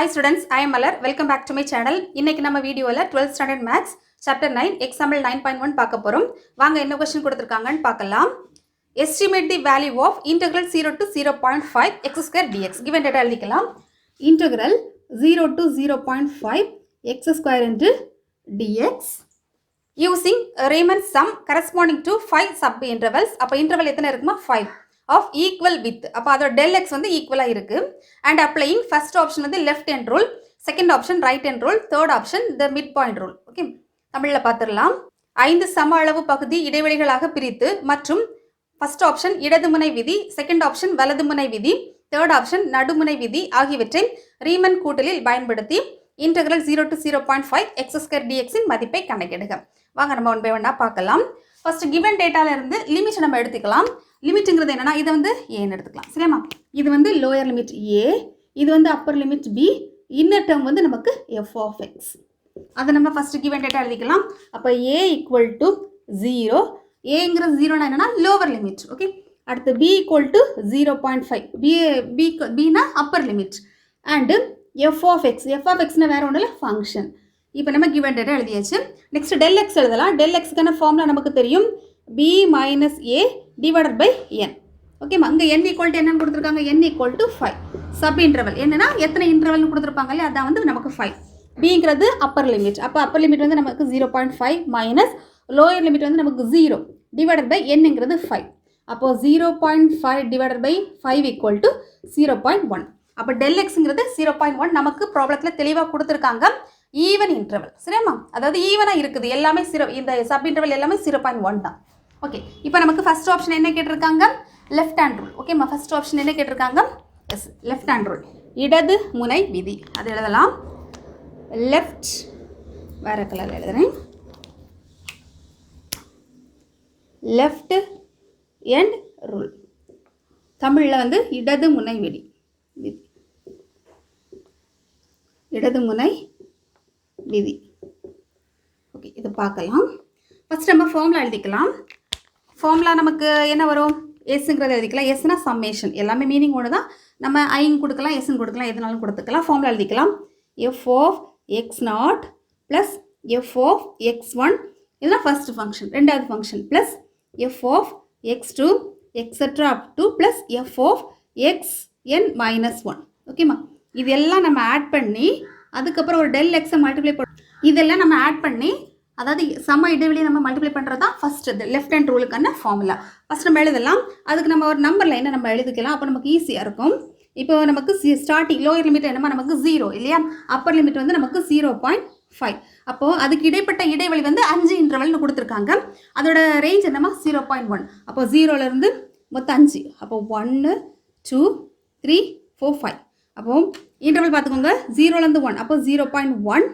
Hi students, I am Malar. Welcome back to my channel. இன்னைக்கு நம்ம வீடியோல 12th standard maths chapter-9 example 9.1 பார்க்க போறோம். வாங்க என்ன क्वेश्चन கொடுத்திருக்காங்கன்னு பார்க்கலாம். Estimate the value of integral 0 to 0.5 x square dx. Given data எழுதிக்கலாம். Integral 0 to 0.5 x square into dx using Riemann sum corresponding to 5 sub intervals. அப்ப interval எத்தனை இருக்குமா 5 of equal width. அப்ப அதோட del x வந்து ஈக்குவலா இருக்கு. And applying first option வந்து left hand rule, second option right hand rule, third option the midpoint rule. Okay, தமிழ்ல பார்த்திடலாம். 5 சம அளவு பகுதி இடைவெளிகளாக பிரித்து மற்றும் first option இடதுமுனை விதி, second option வலதுமுனை விதி, third option நடுமுனை விதி ஆகியவற்றை ரீமன் கூட்டலில் பயன்படுத்தி integral 0 to 0.5 x square dx இன் மதிப்பை கணக்கிடுக. வாங்க நம்ம ஒன் பை ஒன்னா பார்க்கலாம். ஃபர்ஸ்ட் given டேட்டால இருந்து லிமிட் நம்ம எடுத்துக்கலாம். லிமிட்ங்கிறது என்னன்னா இதை வந்து ஏன்னு எடுத்துக்கலாம். சரியாமா? இது வந்து லோயர் லிமிட் a, இது வந்து upper limit b, inner term வந்து நமக்கு f of x. அதை நம்ம ஃபர்ஸ்ட் given டேட்டா எழுதிக்கலாம். அப்ப a equal to 0, aங்கிறது 0னா என்னன்னா லோவர் லிமிட். ஓகே, அடுத்து b equal to 0.5, b னா upper limit, and f of x னா வேற ஒன்றும் இல்லை ஃபங்க்ஷன். இப்போ நம்ம given டேட்டா எழுதியாச்சு. நெக்ஸ்ட் del x எழுதலாம். del xக்கான ஃபார்முலா நமக்கு தெரியும், b minus a divided by n. ஓகேமா, அங்கே n equal to என்னன்னு கொடுத்துருக்காங்க, n equal to 5. Sub interval என்னன்னா எத்தனை இன்டர்வல்னு கொடுத்துருப்பாங்க இல்லையா, அதான் வந்து நமக்கு 5. bங்கிறது அப்பர் லிமிட், அப்போ அப்பர் லிமிட் வந்து நமக்கு 0.5 மைனஸ் லோயர் லிமிட் வந்து நமக்கு 0 டிவைடட் பை nங்கிறது 5. அப்போ 0.5 டிவைடட் பை 5 equal to 0.1. அப்போ del xங்கிறது 0.1 நமக்கு ப்ராப்ளத்தில் தெளிவாக கொடுத்துருக்காங்க. Even interval. சரியாமா? அதாவது ஈவனாக இருக்குது எல்லாமே இந்த சப் இன்டர்வல் எல்லாமே 0.1 தான். ஓகே, இப்போ நமக்கு ஃபர்ஸ்ட் ஆப்ஷன் என்ன கேட்டிருக்காங்க, லெஃப்ட் ஹேண்ட் ரூல். ஓகேம்மா, ஃபர்ஸ்ட் ஆப்ஷன் என்ன கேட்டிருக்காங்க, எஸ் லெஃப்ட் ஹேண்ட் ரூல், இடது முனை விதி. அது எழுதலாம். லெஃப்ட் வேற கலர் எழுதுறேன், லெஃப்ட் ஹேண்ட் ரூல், தமிழில் வந்து இடது முனை விதி. இடது முனை விதி. ஓகே, இது பார்க்கலாம். ஃபர்ஸ்ட் நம்ம ஃபார்முலா எழுதிக்கலாம். ஃபார்முலா நமக்கு என்ன வரும், எஸ்ங்கிறத எழுதிக்கலாம். எஸ்னா சம்மேஷன், எல்லாமே மீனிங் ஒன்று தான். நம்ம ஐன்னு கொடுக்கலாம், எஸ்ன்னு கொடுக்கலாம், எதுனாலும் கொடுத்துக்கலாம். ஃபார்முலா எழுதிக்கலாம். F of X naught plus F of X one, இதுதான் ஃபர்ஸ்ட் ஃபங்க்ஷன், ரெண்டாவது function, plus F of X two extra up to plus F of X N minus one. ஓகேம்மா, இதெல்லாம் நம்ம ஆட் பண்ணி அதுக்கப்புறம் ஒரு டெல் எக்ஸை மல்டிப்ளை பண்ண, இதெல்லாம் நம்ம ஆட் பண்ணி அதாவது சம இடைவெளியை நம்ம மல்டிப்ளை பண்ணுறது தான் ஃபர்ஸ்ட் லெஃப்ட் ஹேண்ட் ரூலுக்கான ஃபார்முலா. ஃபர்ஸ்ட் நம்ம எழுதலாம். அதுக்கு நம்ம ஒரு நம்பரில் என்ன நம்ம எழுதிக்கலாம், அப்போ நமக்கு ஈஸியாக இருக்கும். இப்போ நமக்கு ஸ்டார்டிங் லோயர் லிமிட் என்னமா நமக்கு 0 இல்லையா, அப்பர் லிமிட் வந்து நமக்கு 0.5. அப்போது அதுக்கு இடைப்பட்ட இடைவெளி வந்து 5 இன்டர்வல்னு கொடுத்துருக்காங்க. அதோட ரேஞ்ச் என்னமா 0.1. அப்போ 0லேருந்து மொத்தம் 5, அப்போ 1 2 3 4 5. அப்போ இன்டர்வல் பார்த்துக்கோங்க, 0லேருந்து 1, அப்போ 0.1,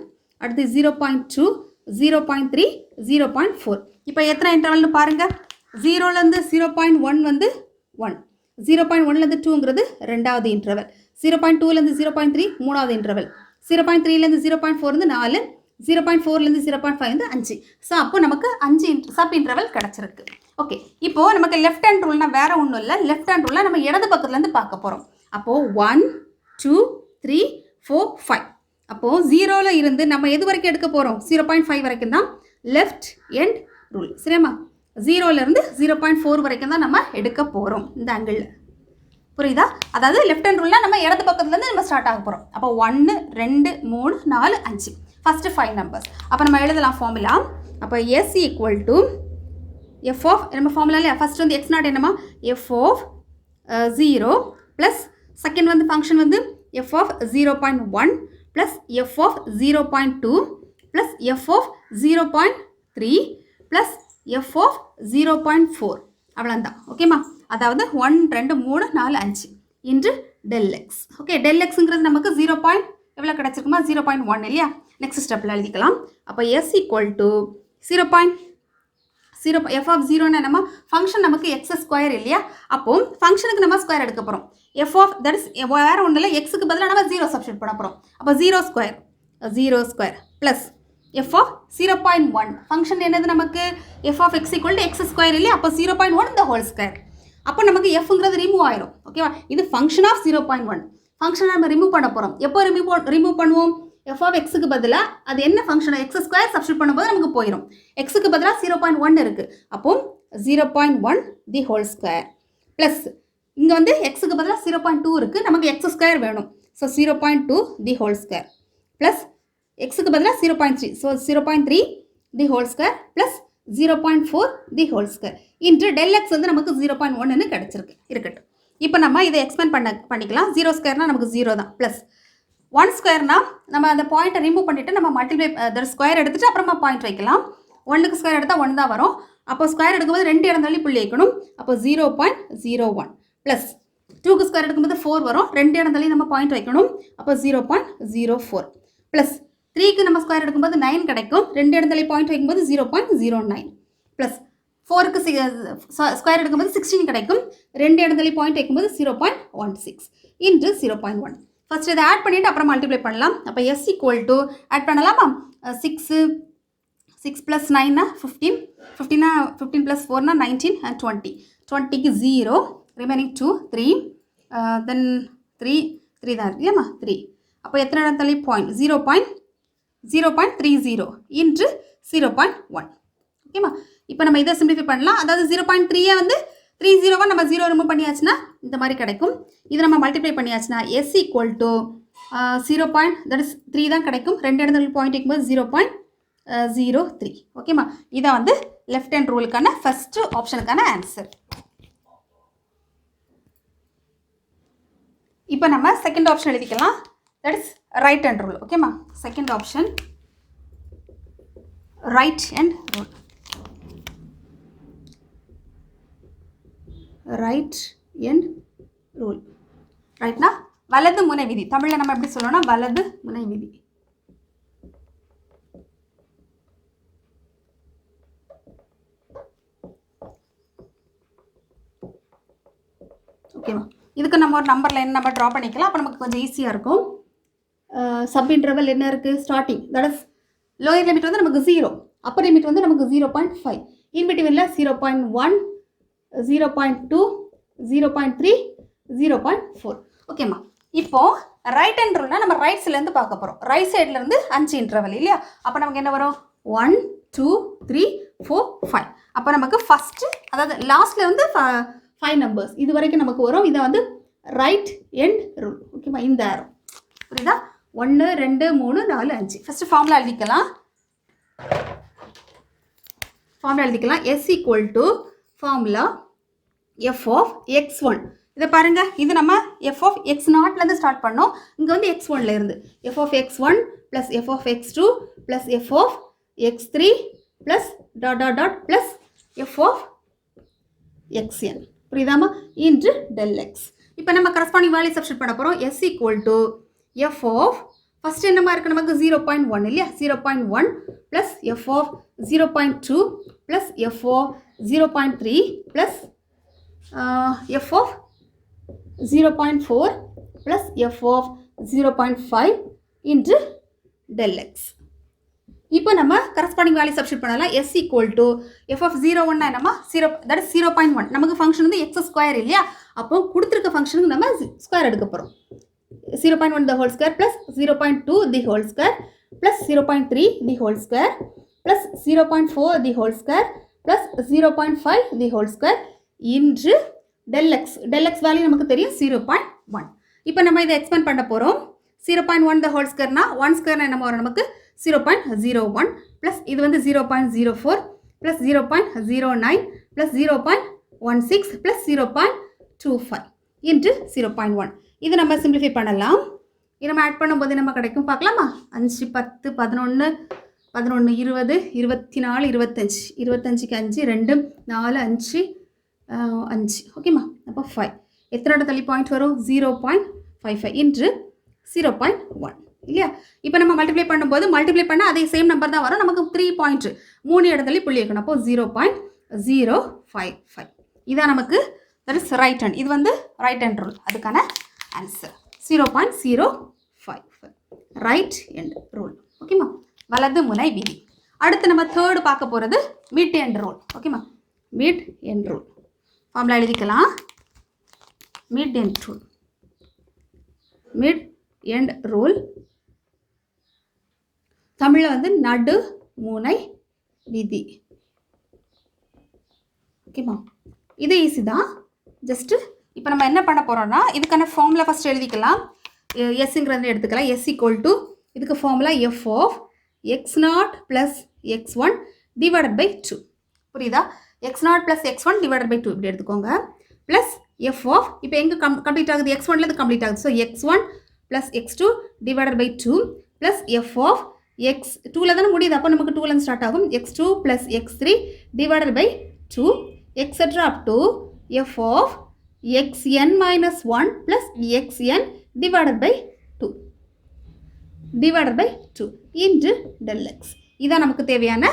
அடுத்து 0.2 0.3 0.4. இப்போ எத்தனை இன்டர்வல்னு பாருங்கள், 0லேருந்து 0.1 வந்து 1, 0.1லேருந்து 2ங்கிறது ரெண்டாவது இன்டர்வல், 0.2லேருந்து 0.3 மூணாவது இன்டர்வல், 0.3லேருந்து 0.4 வந்து 4, 0.4லேருந்து 0.5 வந்து 5. ஸோ அப்போ நமக்கு 5 சப் இன்டர்வல் கிடச்சிருக்கு. ஓகே, இப்போது நமக்கு லெஃப்ட் ஹேண்ட் ரூல்னால் வேறு ஒன்றும் இல்லை, லெஃப்ட் ஹேண்ட் ரூலில் நம்ம இடது பக்கத்துலேருந்து பார்க்க போகிறோம். அப்போது 1 2 3 4 5. அப்போது 0ல் இருந்து நம்ம எது வரைக்கும் எடுக்க போகிறோம், 0.5 வரைக்கும் தான் லெஃப்ட் ஹேண்ட் ரூல். சரியாம்மா? 0லேருந்து 0.4 வரைக்கும் தான் நம்ம எடுக்க போகிறோம் இந்த ஆங்கிளில். புரியுதா? அதாவது லெஃப்ட் ஹேண்ட் ரூல்னால் நம்ம இடது பக்கத்துலேருந்து நம்ம ஸ்டார்ட் ஆக போகிறோம். அப்போ 1 2 3 4 5 ஃபஸ்ட்டு 5 நம்பர்ஸ். அப்போ நம்ம எழுதலாம் ஃபார்முலா. அப்போ S equal to F of, நம்ம ஃபார்முலா இல்லையா, ஃபஸ்ட் வந்து எக்ஸ் நாட் என்னமா எஃப் ஆஃப் 0 ப்ளஸ் செகண்ட் வந்து ஃபங்க்ஷன் வந்து F of 0.1 plus F of 0.2 plus F of 0.3 plus F of 0.4. அவ்வளோதான். ஓகேம்மா, அதாவது 1 2 3 4 5 இன்று டெல் எக்ஸ். ஓகே, டெல் எக்ஸுங்கிறது நமக்கு 0. எவ்வளோ கிடச்சிருக்குமா 0.1 இல்லையா. நெக்ஸ்ட் ஸ்டெப்பில் எழுதிக்கலாம். அப்போ S equal to 0.0 f of 0ன்னா நம்ம ஃபங்க்ஷன் நமக்கு எக்ஸ் ஸ்கொயர் இல்லையா, அப்போது ஃபங்க்ஷனுக்கு நம்ம ஸ்கொயர் எடுக்க போகிறோம். எஃப் ஆஃப் தட் இஸ் வேறு ஒன்றும் இல்லை, எக்ஸுக்கு பதிலாக நம்ம 0 சப்ஸ்டியூட் பண்ண போகிறோம். அப்போ 0 square plus F of 0.1 function என்னது நமக்கு F of X equal to X square இல்லையா, அப்போ 0.1 இந்த ஹோல் ஸ்கொயர். அப்போ நமக்கு எஃப்ங்கிறது ரிமூவ் ஆயிரும். ஓகேவா, இது ஃபங்க்ஷன் ஆஃப் 0.1. ஃபங்க்ஷனை நம்ம ரிமூவ் பண்ண போகிறோம். எப்போ ரிமூவ் பண்ணுவோம்? எஃப் ஆஃப் எக்ஸுக்கு பதிலாக அது என்ன ஃபங்க்ஷனை எக்ஸ் ஸ்கொயர் சப்ஸ்டியூட் பண்ணும்போது நமக்கு போயிடும். எக்ஸுக்கு பதிலாக 0.1 இருக்குது. அப்போ 0.1 தி ஹோல் ஸ்கொயர் ப்ளஸ் இங்கே வந்து எக்ஸுக்கு பதிலாக 0.2 இருக்குது, நமக்கு எக்ஸ் ஸ்கொயர் வேணும். So 0.2 the whole square plus எக்ஸுக்கு பதிலாக 0.3, so 0.3 the whole square plus 0.4 the whole square into del X வந்து நமக்கு 0.1ன்னு கிடச்சிருக்கு. இருக்கட்டும். இப்போ நம்ம இதை எக்ஸ்பேண்ட் பண்ணிக்கலாம். 0 ஸ்கொயர்னால் நமக்கு 0 தான். ப்ளஸ் 1 ஸ்கொயர்னால் நம்ம அந்த பாயிண்ட்டை ரிமூவ் பண்ணிவிட்டு நம்ம மல்டிப்ளை ஸ்கொயர் எடுத்துகிட்டு அப்புறமா பாயிண்ட் வைக்கலாம். 1க்கு ஸ்கொயர் எடுத்தால் 1 தான் வரும். அப்போ ஸ்கொயர் எடுக்கும்போது 2 இடம் தள்ளி புள்ளி வைக்கணும். அப்போ 0.01 ப்ளஸ் 2க்கு ஸ்கொயர் எடுக்கும்போது 4 வரும். 2 இடம் தள்ளி நம்ம பாயிண்ட் வைக்கணும். அப்போ 0.04 ப்ளஸ் 3க்கு நம்ம ஸ்கொயர் எடுக்கும்போது 9 கிடைக்கும். 2 இடம் தள்ளி பாயிண்ட் வைக்கும்போது 0.09 ப்ளஸ் 4க்கு ஸ்கொயர் எடுக்கும்போது 16 கிடைக்கும். 2 இடம் தள்ளி பாயிண்ட் வைக்கும்போது 0.16 இன்ட்டு 0.1. ஃபர்ஸ்ட் இதை ஆட் பண்ணிவிட்டு அப்புறம் மல்டிப்ளை பண்ணலாம். அப்போ எஸ் ஈக்குவல் டு ஆட் பண்ணலாமா? 6 ப்ளஸ் 9 15, 15 ப்ளஸ் 4 19 and 20. 20க்கு 0, ரிமைனிங் 2 3, தென் 3 தான் இருக்கு இல்லையாம்மா? 3. அப்போ எத்தனை இடம் தள்ளி பாயிண்ட் 0.30 இன்ட்டு 0.1. ஓகேம்மா? இப்போ நம்ம இதை சிம்பிளிஃபை பண்ணலாம். அதாவது 0.3 வந்து 30 நம்ம 0 ரிமூவ் பண்ணியாச்சுன்னா இந்த மாதிரி கிடைக்கும். இதை நம்ம மல்டிப்ளை பண்ணியாச்சுன்னா எஸ் ஈக்குவல் டு 0.3 தான் கிடைக்கும். 2 இடத்துல பாயிண்ட் வைக்கும்போது 0.03. ஓகேம்மா? இதை வந்து லெஃப்ட் ஹேண்ட் ரூலுக்கான ஃபஸ்ட்டு ஆப்ஷனுக்கான ஆன்சர். இப்போ நம்ம செகண்ட் ஆப்ஷன் எழுதிக்கலாம். That is right hand rule. ஓகேம்மா? Second option right hand rule. Right end rule. ரைட்னா வலது முனை விதி. தமிழில் நம்ம எப்படி சொல்லணும்னா வலது முனை விதி. ஓகேவா? இதுக்கு நம்ம ஒரு நம்பரில் என்ன நம்பர் ட்ரா பண்ணிக்கலாம். அப்போ நமக்கு கொஞ்சம் ஈஸியாக இருக்கும். சப் இன்டர்வல் என்ன இருக்குது? Starting that is lower limit வந்து நமக்கு 0, அப்பர் லிமிட் வந்து நமக்கு 0.5, இன்பிட்வீனில் 0.1, 0.2, 0.3, 0.4. ஓகேம்மா? இப்போது ரைட் ஹேண்ட் ரூல்னால் நம்ம ரைட் சைட்லேருந்து பார்க்க போகிறோம். ரைட் சைட்லேருந்து 5 இன்டர்வல் இல்லையா? அப்போ நமக்கு என்ன வரும்? 1 2 3 4 5. அப்போ நமக்கு ஃபஸ்ட்டு அதாவது லாஸ்ட்டில் வந்து 5 நம்பர்ஸ் இது வரைக்கும் நமக்கு வரும். இதை வந்து ரைட் எண்ட் ரூல். ஓகேம்மா? இந்த ஆரோ புரியுதா? 1 2 3 4 5. ஃபஸ்ட்டு ஃபார்முலா எழுதிக்கலாம். S equal to formula F of x1. இதை பாருங்கள், இது நம்ம எஃப் ஆஃப் x0லேருந்து ஸ்டார்ட் பண்ணோம். இங்கே வந்து x1ல இருந்து f of x1 plus F of x2 plus F of x3 plus dot plus F of xn. புரியுதாமா? Into del x. இப்போ நம்ம கரஸ்பாண்டிங் வேல்யூ சப்ஸ்டிட் பண்ண போகிறோம். S equal to F of first என்னமா இருக்குது நமக்கு 0.1 இல்லையா? 0.1 plus F of 0.2 plus F of 0.3 plus F of 0.4 plus F of 0.5 into del x. இப்போ நம்ம கரஸ்பாண்டிங் வேல்யூ சப்ஸ்டிட் பண்ணலாம். S equal to F of 0.1 என்னமா 0 தட் இஸ் 0.1. நமக்கு function வந்து எக்ஸ் ஸ்கொயர் இல்லையா? அப்போ கொடுத்துருக்க ஃபங்க்ஷனுக்கு நம்ம ஸ்கொயர் எடுக்க போகிறோம். 0.1 the whole square plus 0.2 the whole square plus 0.3 the whole square plus 0.4 the whole square plus 0.5 the whole square into del x. del x value நமக்கு தெரியும் 0.1. இப்போ நம்ம இதை எக்ஸ்பேண்ட் பண்ண போகிறோம். 0.1 the whole square 1 square என்ன வரும் நமக்கு 0.01 plus இது வந்து 0.04 plus 0.09 plus 0.16 plus 0.25 into 0.1. இது நம்ம சிம்பிளிஃபை பண்ணலாம். இது நம்ம ஆட் பண்ணும்போது நம்ம கிடைக்கும் பார்க்கலாமா? 5 10 11 11 20 24 25 25க்கு 5 2 4 5 5. ஓகேம்மா? அப்போ 5 எத்தனை இடம் தள்ளி பாயிண்ட் வரும்? 0.55 இன்ட்டு 0.1 இல்லையா? இப்போ நம்ம மல்டிப்ளை பண்ணும்போது மல்டிப்ளை பண்ணால் அதே சேம் நம்பர் தான் வரும். நமக்கு 3 பாயிண்ட் 3 இடத்துல புள்ளி வைக்கணும். அப்போ 0.055. இதான் நமக்கு தட் இஸ் ரைட் ஹேண்ட். இது வந்து ரைட் ஹேண்ட் ரூல். அதுக்கான ஆன்சர் 0.055 ரைட் ஹேண்ட் ரூல். ஓகேம்மா? வலது முனை விதி. அடுத்து நம்ம தேர்டு பார்க்க போகிறது மிட் ஹேண்ட் ரூல். ஓகேம்மா? மிட் ஹேண்ட் ரூல் ஃபார்முலா எழுதிக்கலாம். Mid hand rule. Mid end rule, தமிழில் வந்து நடு முனை விதி. ஓகேம்மா, இது ஈஸி தான். ஜஸ்ட்டு இப்போ நம்ம என்ன பண்ண போகிறோம்னா இதுக்கான ஃபார்முலா ஃபஸ்ட் எழுதிக்கலாம். எஸ்ங்கிறது எடுத்துக்கலாம். எஸ் ஈக்குவல் டு இதுக்கு formula F of x0 plus x1 divided by 2. புரியுதா? x0 plus x1 divided by 2 இப்படி எடுத்துக்கோங்க. ப்ளஸ் எஃப் ஆஃப் இப்போ எங்கே கம்ப்ளீட் ஆகுது? x1லேருந்து கம்ப்ளீட் ஆகுது. So x1 plus x2 divided by 2 plus F of x2ல தானே முடியுது, அப்போ நமக்கு 2லேருந்து ஸ்டார்ட் ஆகும். x2 plus x3 divided by 2 etcetera up to F of xn minus 1 plus xn divided by 2 divided by 2 into del x. இதான் நமக்கு தேவையான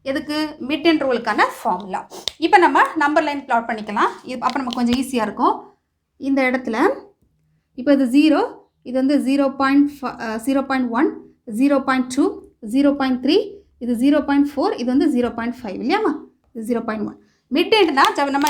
எதுக்கு மிட் அண்ட் ரூலுக்கான ஃபார்முலா. இப்போ நம்ம நம்பர் லைன் ப்ளாட் பண்ணிக்கலாம். அப்போ நமக்கு கொஞ்சம் ஈஸியாக இருக்கும். இந்த இடத்துல இப்போ இது 0, இது வந்து 0.1, 0.2, 0.3, இது 0.4, இது வந்து 0.5 இல்லையாம்மா? இது 0.1. மிட் எண்ட்னா நம்ம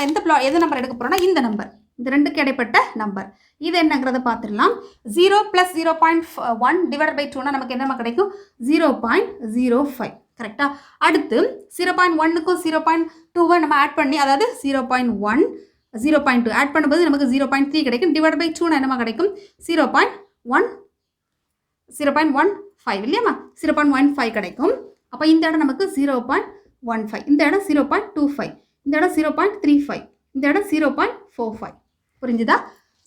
எது நம்பர் எடுக்க போகிறோம்னா இந்த நம்பர், இந்த ரெண்டுக்கு இடைப்பட்ட நம்பர். இது என்னங்கிறத பார்த்துடலாம். 0 ப்ளஸ் 0.1 டிவைட் பை 2னா நமக்கு என்னமா கிடைக்கும்? 0.05. கரெக்டாக? அடுத்து 0.1க்கும் 0.2 நம்ம ஆட் பண்ணி, அதாவது 0.1 0.2 ஆட் பண்ணும்போது நமக்கு 0.3 கிடைக்கும். டிவைட் பை 2னா என்னமா கிடைக்கும்? 0.15 இல்லையாம்மா? 0.15 கிடைக்கும். அப்போ இந்த இடம் நமக்கு 0.15, இந்த இடம் 0.25, இந்த இடம் 0.35, இந்த இடம் 0.45. புரிஞ்சுதா?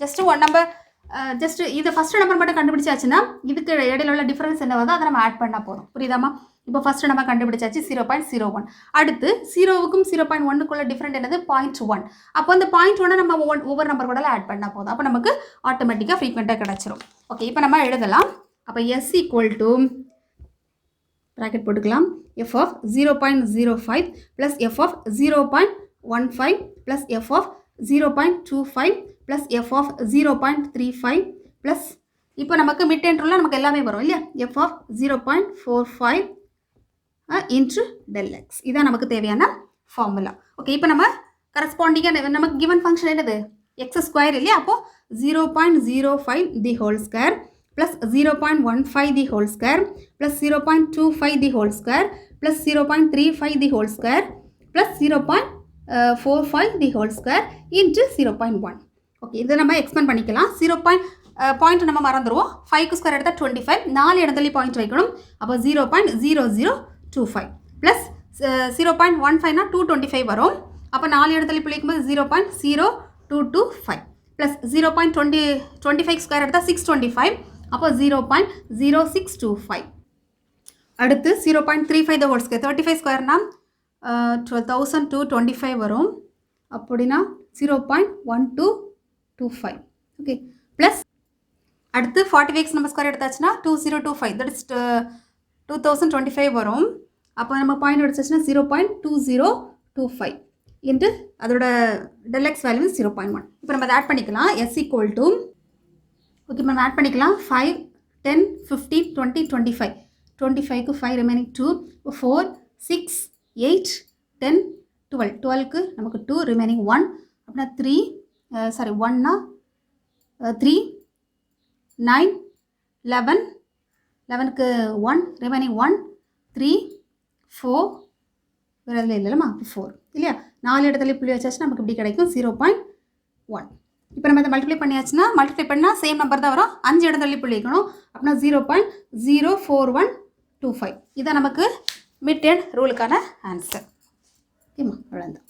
ஜஸ்ட் ஒன் நம்பர், ஜஸ்ட் இது ஃபஸ்ட்டு நம்பர் மட்டும் கண்டுபிடிச்சாச்சுன்னா இதுக்கு இடையில உள்ள டிஃபரன்ஸ் என்ன வருதோ அதை நம்ம ஆட் பண்ணால் போதும். புரியுதாம்மா? இப்போ ஃபஸ்ட்டு நம்ம கண்டுபிடிச்சாச்சு 0.01. அடுத்து 0க்கும் 0.1க்குள்ள டிஃப்ரெண்ட் என்னது? 0.1. அப்போ அந்த 0.1 நம்ம ஒவ்வொரு நம்பர் கூட ஆட் பண்ணால் போதும். அப்போ நமக்கு ஆட்டோமேட்டிக்காக ஃப்ரீக்வெண்ட்டாக கிடச்சிரும். ஓகே, இப்போ நம்ம எழுதலாம். அப்போ எஸ் ஈக்குவல் டு ப்ராக்கெட் போட்டுக்கலாம். F of 0.05 plus F of 0.15 plus F of 0.25 plus F of 0.35 plus இப்போ நமக்கு மிட் அண்ட் ரூலில் நமக்கு எல்லாமே வரும் இல்லையா? F of 0.45 into del x. இதான் நமக்கு தேவையான ஃபார்முலா. ஓகே, இப்போ நம்ம கரஸ்பாண்டிங்காக நமக்கு கிவன் ஃபங்க்ஷன் என்னது? எக்ஸ் ஸ்கொயர் இல்லையா? அப்போது 0.05 தி ஹோல் ஸ்கொயர் ப்ளஸ் 0.15 தி ஹோல் ஸ்கொயர் ப்ளஸ் 0.25 தி ஹோல் ஸ்கொயர் ப்ளஸ் 0.35 தி ஹோல் ஸ்கொயர் ப்ளஸ் 0.45 தி ஹோல் ஸ்கொயர் இன்ட்டு 0.1. ஓகே, இதை நம்ம எக்ஸ்பேண்ட் பண்ணிக்கலாம். பாயிண்ட் நம்ம மறந்துடுவோம். 5க்கு ஸ்கொயர் எடுத்தால் 25, 4 இடத்துல பாயிண்ட் வைக்கணும். அப்போ 0.0025 ப்ளஸ் 0.15னா 225 வரும். அப்போ 4 இடத்துல பிள்ளைக்கும்போது 0.0225 ப்ளஸ் 0.25 ஸ்கொயர் எடுத்தால் 625, அப்போ 0.0625. அடுத்து 0.35 த ஹோல் ஸ்கொயர், 35 ஸ்கொயர்னா 1225 வரும். அப்படின்னா 0.1225. ஓகே, ப்ளஸ் அடுத்து 45 நம்ம ஸ்கொயர் எடுத்தாச்சுன்னா 2025, தட் இஸ் 2025 வரும். அப்போ நம்ம பாயிண்ட் எடுத்தாச்சுன்னா 0.2025 இன்ட்டு அதோட del x வேல்யூ 0.1. இப்போ நம்ம அதை ஆட் பண்ணிக்கலாம். எஸ் ஈக்குவல் டு, ஓகே நம்ம ஆட் பண்ணிக்கலாம். 5, 10, 15, 20, 25. 25க்கு 5 ரிமைனிங் 2, 4, 6, 8, 10, 12. 12க்கு நமக்கு 2 ரிமைனிங் 1. அப்படின்னா 3, 1னா 3, 9, 11, 11க்கு 1 ரிமைனிங் 1, 3, 4 வேறு எதில் இல்லைல்லம்மா? 4 இல்லையா? 4 இடத்துல புள்ளி வச்சாச்சுன்னா நமக்கு இப்படி கிடைக்கும் 0.1. இப்போ நம்ம இதை மல்டிப்ளை பண்ணியாச்சுன்னா, மல்டிப்ளை பண்ணால் சேம் நம்பர் தான் வரும். 5 இடத்துல புள்ளி வைக்கணும். அப்படின்னா 0.04125. இதான் நமக்கு மிட் அண்ட் ரூலுக்கான ஆன்சர். ஓகேம்மா, அவ்வளோதான்.